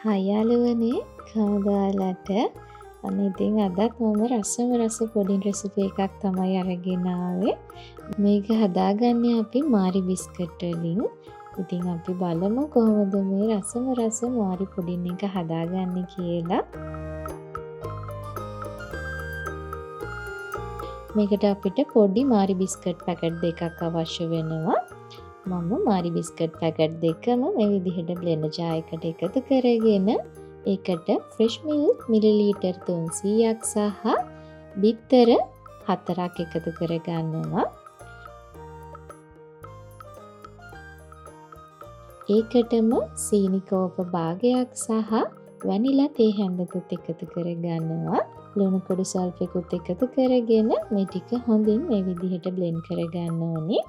හයාලුවනේ කවදාලට අන්න ඉතින් අදත් මම රස පොඩි රෙසිපි එකක් තමයි අරගෙන ආවේ. මේක හදාගන්නේ අපි මාරි බිස්කට් වලින්. ඉතින් අපි බලමු කොහොමද මේ රස මාරි පුඩින් එක හදාගන්නේ කියලා. මේකට අපිට පොඩි මාරි බිස්කට් පැකට් දෙකක් අවශ්‍ය වෙනවා. මම මාරි බිස්කට් පැකට් දෙකම මේ විදිහට බ්ලෙන්ඩර් ජාර් එකට එකතු කරගෙන ඒකට ෆ්‍රෙෂ් මිල්ක් මිලිලීටර් 300ක් සහ බිත්තර 4ක් එකතු කරගන්නවා. ඒකටම සීනි කෝප භාගයක් සහ වැනිලා තේ හැඳකුත් එකතු කරගන්නවා. ලුණු කුඩු සල්ෆෙකුත් එකතු කරගෙන මේ ටික හොඳින් මේ විදිහට බ්ලෙන්ඩ් කරගන්න ඕනේ.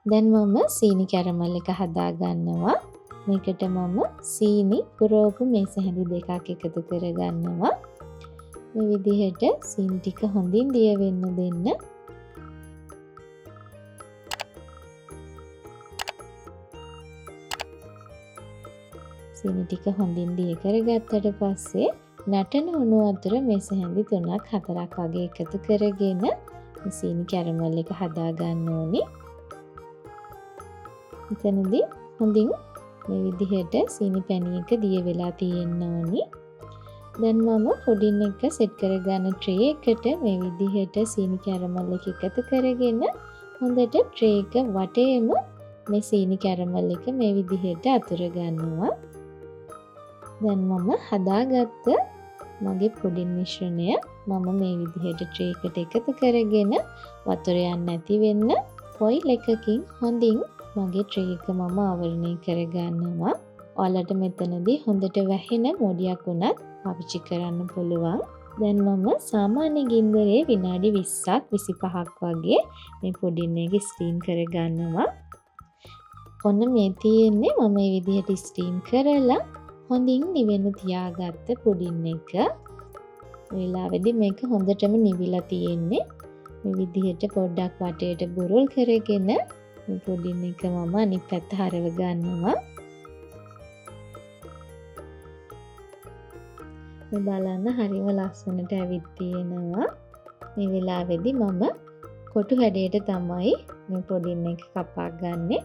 දැන් මම සීනි කැරමල් එක හදා ගන්නවා. මේකට මම සීනි පුරවපු මේස හැඳි දෙකක් එකතු කරගන්නවා. මේ විදිහට සීනි ටික හොඳින් දිය වෙන්න දෙන්න. සීනි ටික හොඳින් දිය කරගත්තට පස්සේ නටන උණු වතුර මේස හැඳි 3ක් 4ක් වගේ එකතු කරගෙන සීනි කැරමල් එක හදා ගන්න ඕනේ. එතනදී හොඳින් මේ විදිහට සීනි පැණි එක දිය වෙලා තියෙන්න ඕනි. දැන් මම පුඩින් එක සෙට් කරගන්න ට්‍රේ එකට මේ විදිහට සීනි කැරමල් එක එකතු කරගෙන හොඳට ට්‍රේ එක වටේම මේ සීනි කැරමල් එක මේ විදිහට අතුර ගන්නවා. දැන් මම හදාගත්ත මගේ පුඩින් මිශ්‍රණය මම මේ විදිහට ට්‍රේ එකට එකතු කරගෙන වතුර යන්නේ නැති වෙන්න ෆොයිල් එකකින් හොඳින් මගේ ට්‍රේ එක මම ආවරණය කරගන්නවා. ඔයාලට මෙතනදී හොඳට වැහෙන මොඩියක් උනත් පාවිච්චි කරන්න පුළුවන්. දැන් මම සාමාන්‍ය ගින්දරේ විනාඩි 20ක් 25ක් වගේ මේ පුඩින් එක ස්ටීම් කරගන්නවා. ඔන්න මේ තියෙන්නේ මම මේ විදිහට ස්ටීම් කරලා හොඳින් නිවෙන්න තියාගත්ත පුඩින් එක. වෙලාවෙදී මේක හොඳටම නිවිලා තියෙන්නේ. මේ විදිහට පොඩ්ඩක් වටේට බුරුල් කරගෙන මේ පුඩින් එක මම අනිත් පැත්ත හරව ගන්නවා. මේ බලන්න හරිම ලස්සනට ඇවිත් තියෙනවා. මේ වෙලාවේදී මම කොටු හැඩයට තමයි මේ පුඩින් එක කපා ගන්නෙ.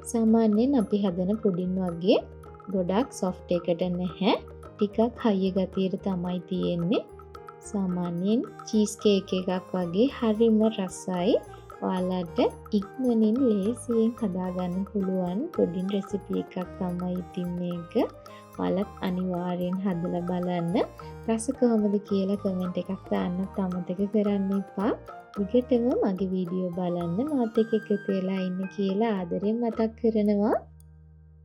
සාමාන්‍යයෙන් අපි හදන පුඩින් වගේ ගොඩක් සොෆ්ට් එකට නැහැ. ටිකක් හයිය ගතියට තමයි තියෙන්නේ. සාමාන්‍යයෙන් චීස් කේක් එකක් වගේ හරිම රසයි. ඔයාලට ඉක්මනින් ලේසියෙන් හදාගන්න පුළුවන් පුඩින් රෙසිපි එකක් තමයි ඉතින් මේක. ඔයාලත් අනිවාර්යෙන් හදලා බලන්න. රස කොහොමද කියලා කමෙන්ට් එකක් දාන්නත් අමතක කරන්න එපා. විකටම මගේ වීඩියෝ බලන්න මාත් එක්ක එකතු වෙලා ඉන්න කියලා ආදරෙන් මතක් කරනවා.